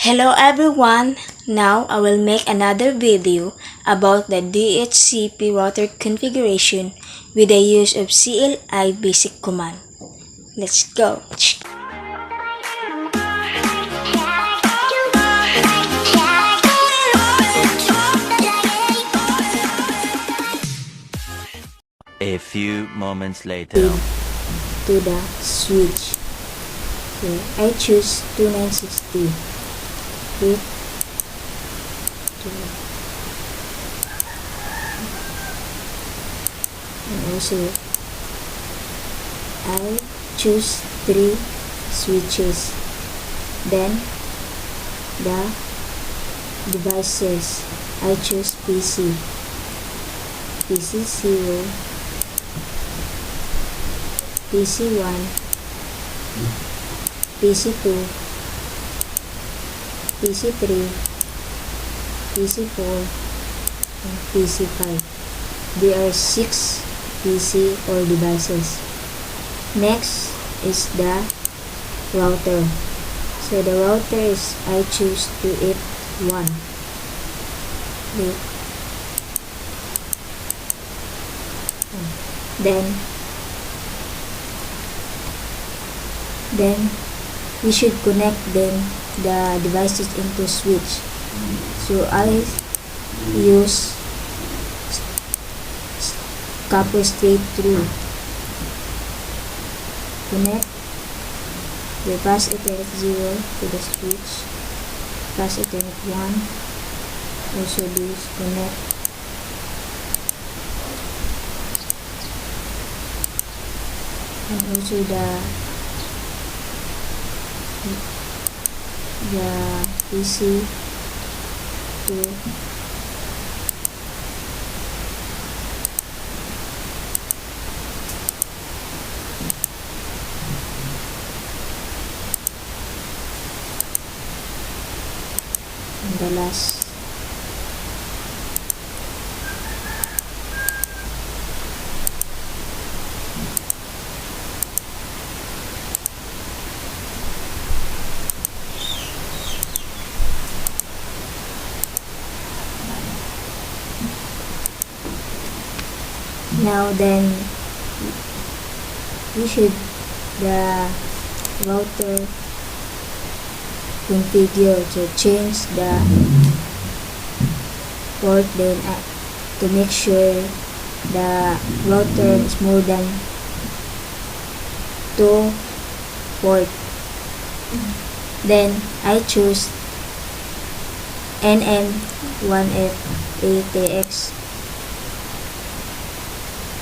Hello everyone! Now I will make another video about the DHCP router configuration with the use of CLI basic command. Let's go! A few moments later. To the switch. Okay, I choose 2960. Hit and also I choose 3 switches. Then the devices, I choose PC 0, PC 1, PC 2, PC 3, PC 4, and PC 5. There are 6 PC or devices. Next is the router. So the router is, I choose to hit 1. Then we should connect them the devices into switch. So I use copper straight through. Connect the pass Ethernet 0 to the switch, pass Ethernet 1, also disconnect. And also the PC to and the last now. Then we should the router configure to change the port, then to make sure the router is more than 2 port. Then I choose NM1F8AX.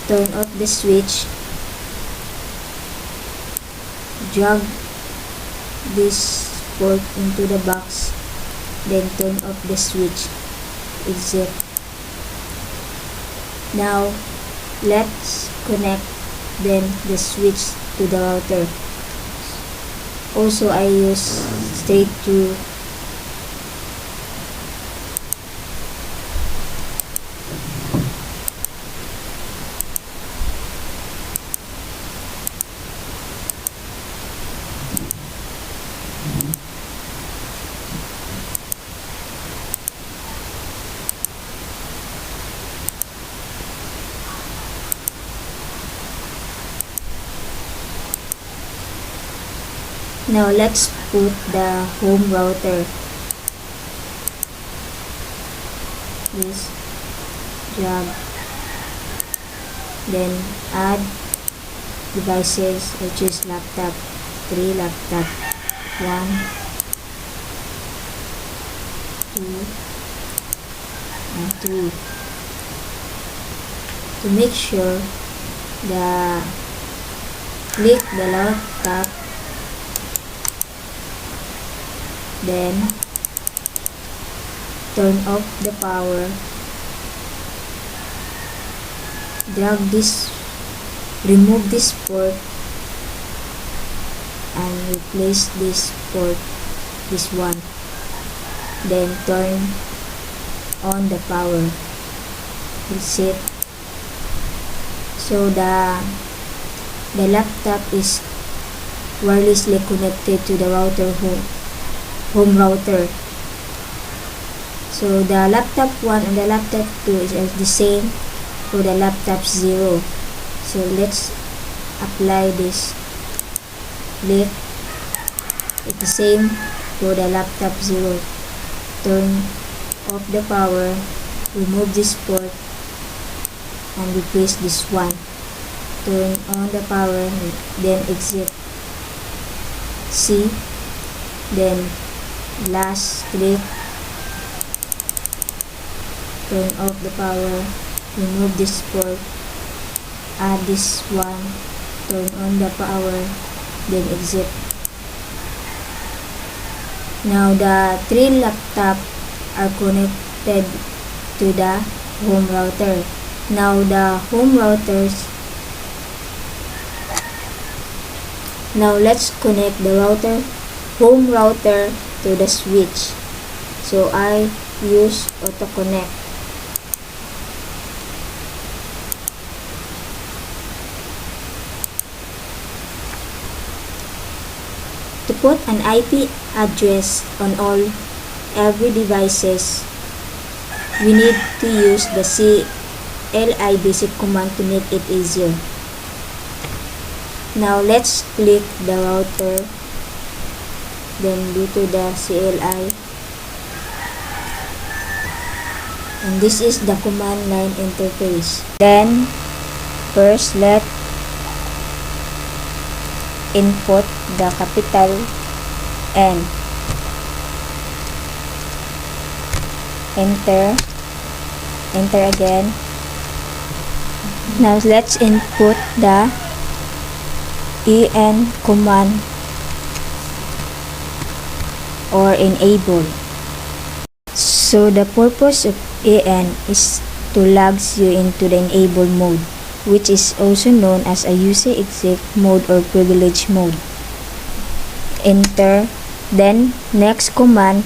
Turn off the switch, drag this port into the box, then turn off the switch, exit. Now let's connect then the switch to the router. Also I use straight through. Now let's put the home router. This drag, then add devices. I choose laptop 3, laptop 1, 2, and 3. To make sure click the laptop, then turn off the power, remove this port and replace this port, this one, then turn on the power, reset. So the laptop is wirelessly connected to the router home router. So the laptop 1 and the laptop 2 is the same for the laptop 0. So let's apply this click. It's the same for the laptop 0. Turn off the power, remove this port, and replace this one. Turn on the power, then exit. C, then last click. Turn off the power, remove this port, add this one, turn on the power, then exit. Now the 3 laptops are connected to the home router. Now the home routers. Now let's connect the home router to the switch. So I use auto connect. To put an IP address on every devices, we need to use the CLI basic command to make it easier. Now let's click the router, then go to the CLI, and this is the command line interface. Then first let's input the capital N. Enter again. Now let's input the EN command or enable. So the purpose of EN is to log you into the enable mode, which is also known as a user exit mode or privilege mode. Enter. Then next command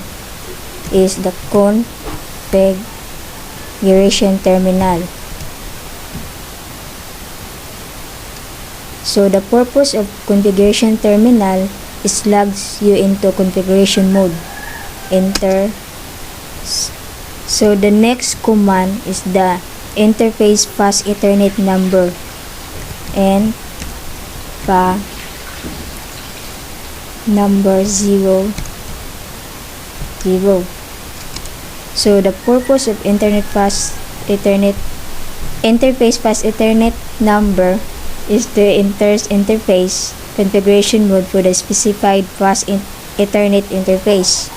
is the configuration terminal. So the purpose of configuration terminal is logs you into configuration mode. Enter. So the next command is the interface fast Ethernet number and number 00. So the purpose of interface fast Ethernet number is to enter interface configuration mode for the specified fast Ethernet interface.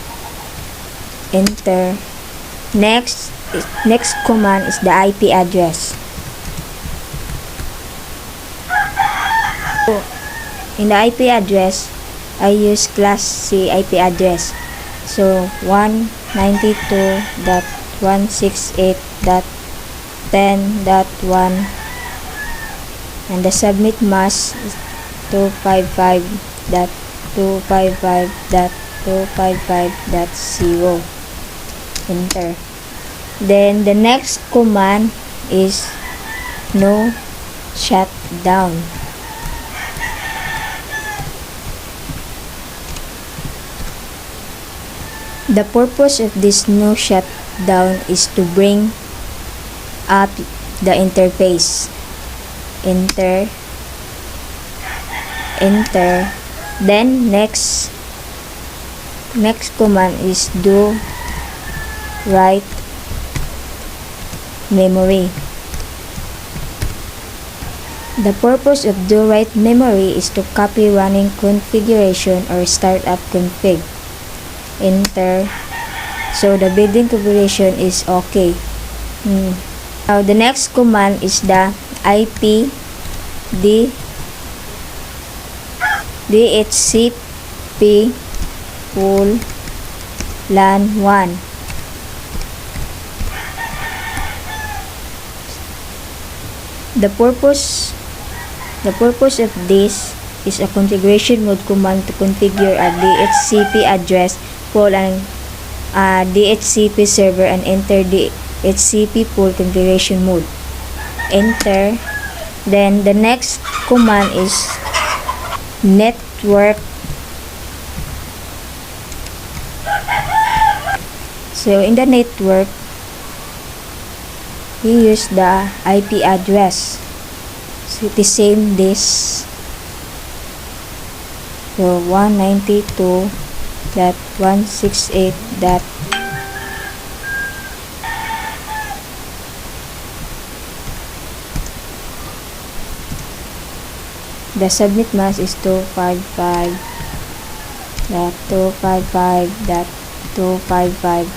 Enter. Next command is the IP address. So in the IP address, I use class C IP address. So 192.168.10.1, and the subnet mask is 255.255.255.0. Enter. Then the next command is no shutdown. The purpose of this no shutdown is to bring up the interface. Enter. Then next command is do write memory. The purpose of do write memory is to copy running configuration or startup config. Enter. So the building configuration is okay. Now the next command is the IP DHCP full LAN 1. The purpose of this is a configuration mode command to configure a DHCP address, pool and DHCP server, and enter DHCP pool configuration mode. Enter. Then the next command is So in the network, we use the IP address. So it is same this. So 192.168. The subnet mask is 255.255.255.0.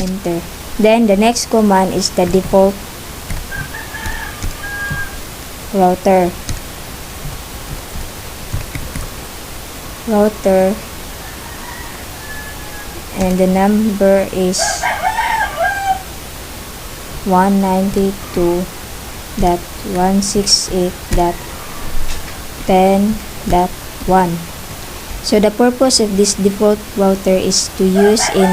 Enter. Then the next command is the default router. And the number is 192.168.10.1. So the purpose of this default router is to use in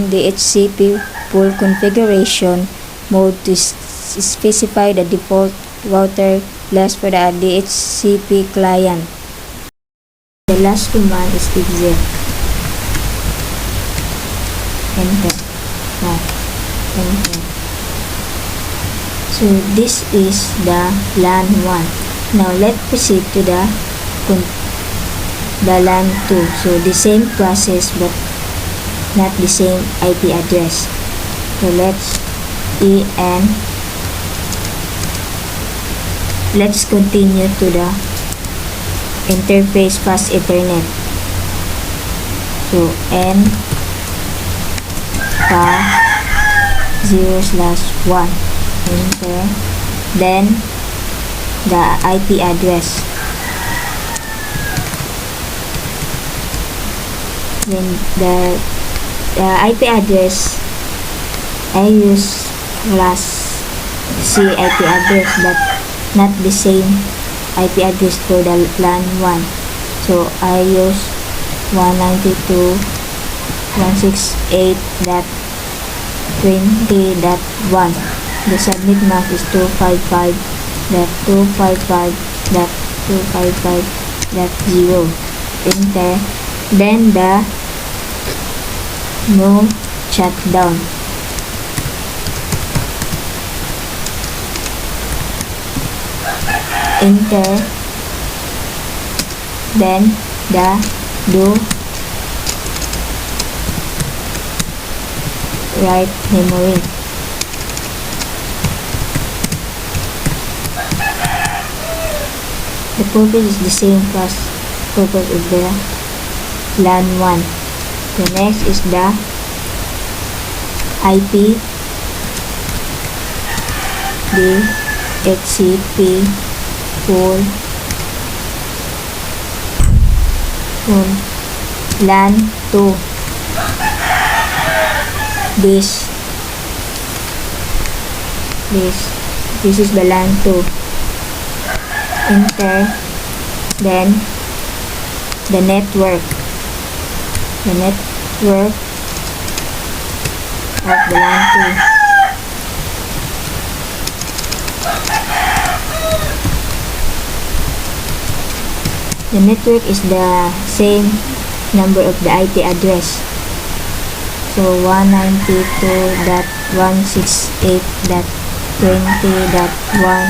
DHCP full configuration mode to specify the default router class for the DHCP client. The last command is exec. Enter. Enter. So this is the LAN 1. Now let's proceed to the LAN 2. So the same process but not the same IP address. So let's continue to the interface fast Ethernet. So N pa 0/1. Enter. Then the IP address. Then the IP address, I use class C IP address but not the same IP address for the LAN 1. So I use 192.168.20.1. The subnet mask is 255.255.255.0. Enter. Then the no shutdown. Enter. Then the do write memory. The purpose is the same as purpose of the LAN 1. The next is the IP DHCP full LAN 2. This is the LAN 2. Enter. Then the network of the LAN 2. The network is the same number of the IP address. So 192.168.20.1.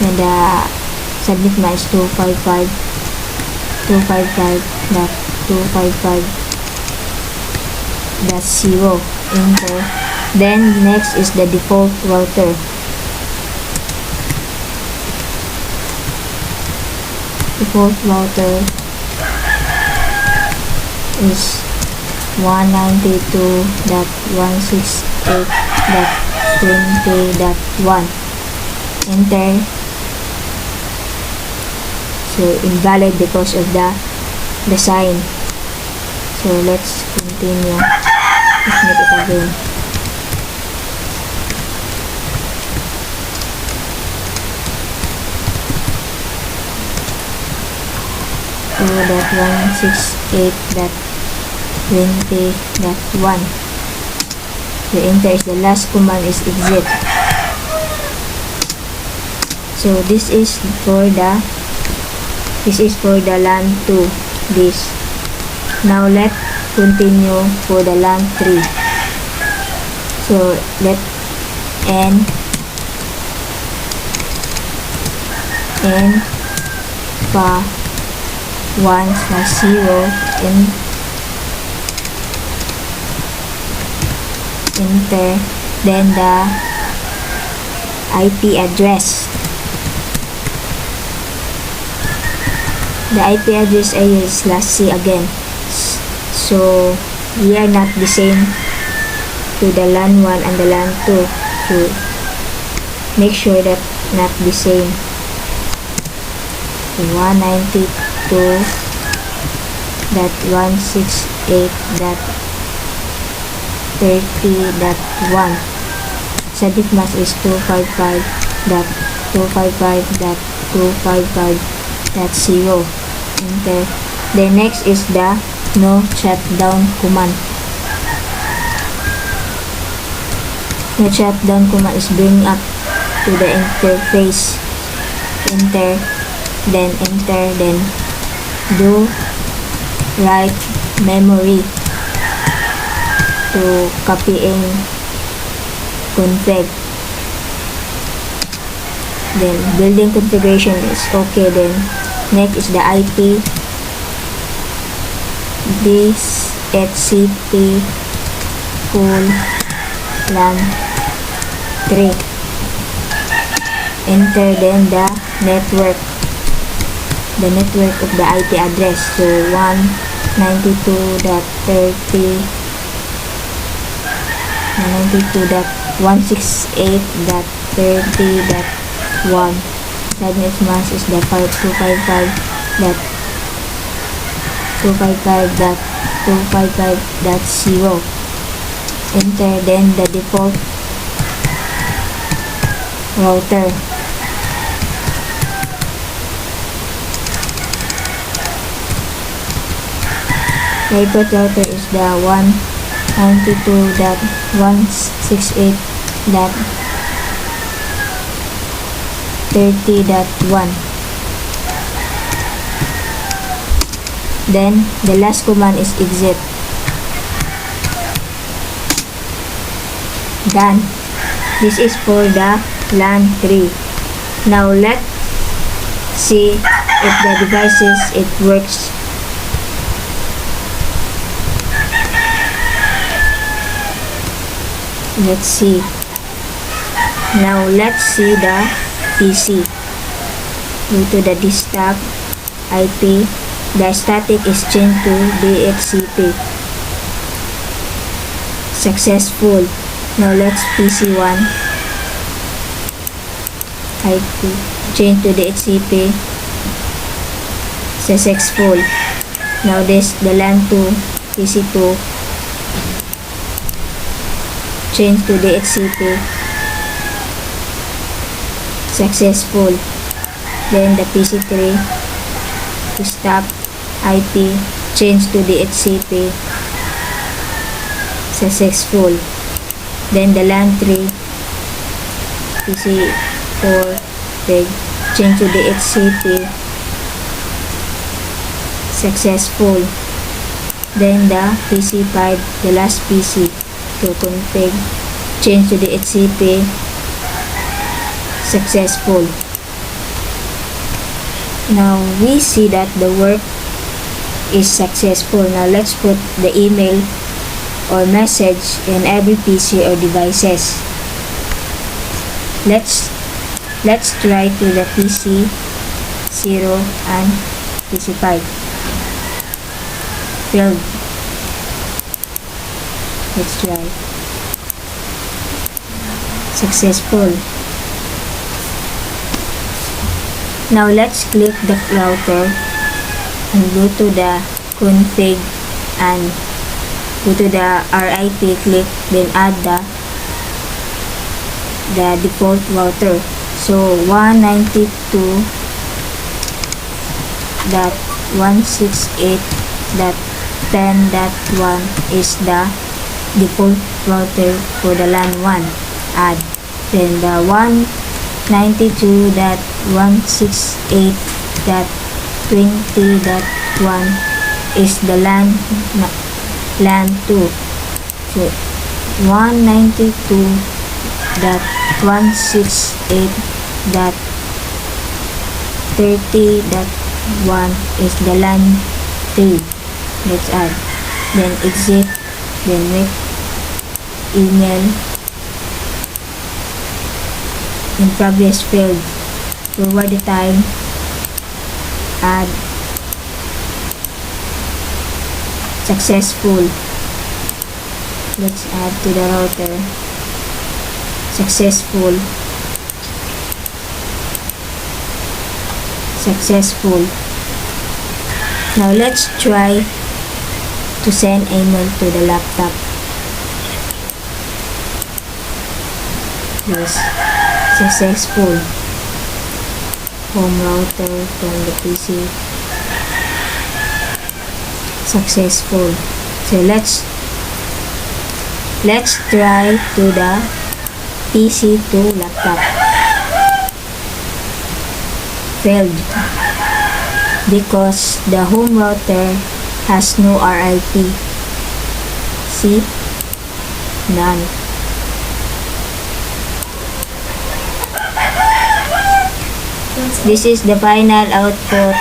And the subnet mask is 255.255.0. Enter. Then next is the default router. Default router is 192.168.20.1. Enter. So invalid because of the sign. So let's continue. Let's make it again. So that 168.20.1. The enter is the last command is exit. So this is for the This is for the LAN 2. This. Now let's continue for the LAN 3. So let N pa 1/0 enter then the IP address. The IP address is /C again. So we are not the same to the LAN 1 and the LAN 2. So make sure that not the same. 192.168.30.1. Subject mask is 255.255.255.0. Enter. The next is the no shutdown command. No shutdown command is bring up to the interface. Enter, then do write memory to copying config. Then building configuration is okay. Then next is the IP. This DHCP full LAN 3. Enter then the network. The network of the IP address. So 192.168.30.1. Subnet mask is the 255.255.0. Enter then the default router. The default router is the 192.168.30.1. Then the last command is exit. Done. This is for the LAN 3. Now let's see if the devices it works. Let's see. Now let's see the PC. Go to the desktop IP. The static is changed to DHCP. Successful. Now let's PC1 IP change to DHCP. Successful. Now this the LAN 2 PC2 change to DHCP. Successful. Then the PC3 stop IP change to DHCP. Successful. Then the LAN 3 PC4 change to DHCP. Successful. Then the PC5, the last PC to config change to DHCP. Successful. Now we see that the work is successful. Now let's put the email or message in every PC or devices. Let's try to the PC 0 and PC5 filled. Let's try. Successful. Now let's click the router and go to the config and go to the RIP, click, then add the default router. So 192.168.10.1 is the default router for the LAN 1. Add. Then the 192.168.30.1 20.1 is the LAN 2. So 192.168.30.1 is the LAN 3. Let's add. Then exit. Then make email in progress field. Forward the time. Add. Successful. Let's add to the router. Successful. Successful. Now let's try to send email to the laptop. Yes. Successful. Home router from the PC. Successful. So let's try to the PC to laptop. Failed because the home router has no RIP. See? None. This is the final output